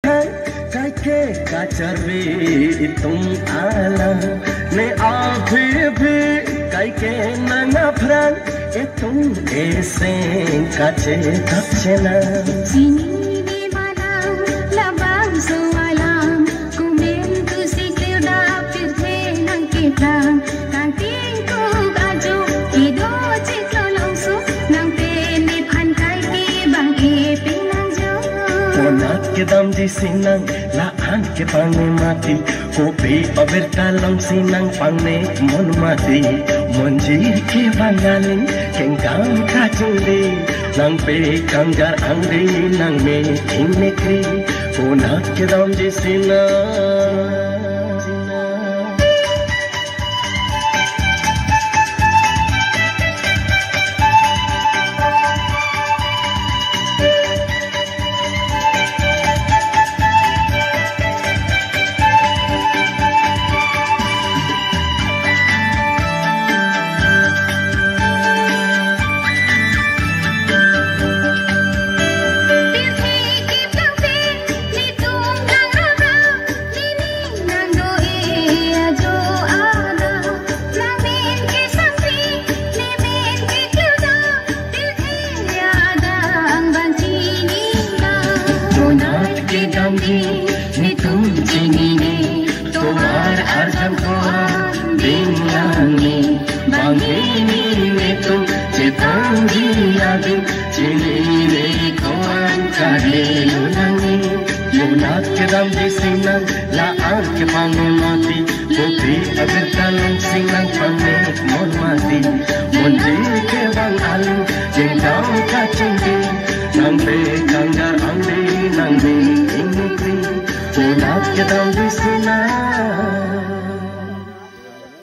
thang cái kê cả chari tung ala ne a phi phi cái kê na na pran tung esen ka che thap chena sini di mana labang soalam kumen tu si kilda pirthe nang kitang kang ting ko aju ido chiklo longsu nang pe ni phan kai ki bang e pinang jo Ponat ke dam di sinang la an ke pangne mati kopi paberta long sinang pangne mon mati monjir ke bangaling kengkang kachuli nang pe kanggar angdi nang me inekri Ponat ke dam di sinang ni tum chini ne tomar arjam ko din langi bangi ni ne tum chetangi adi chini ne ko an kare langi yunat ke dam di sinang la an ke pange mati kopi agar kalong sinang pange mon mati monji ke bang alu jengdam ka chinggi nang pe kanggar angdi nang be Ponat ke dam di sinang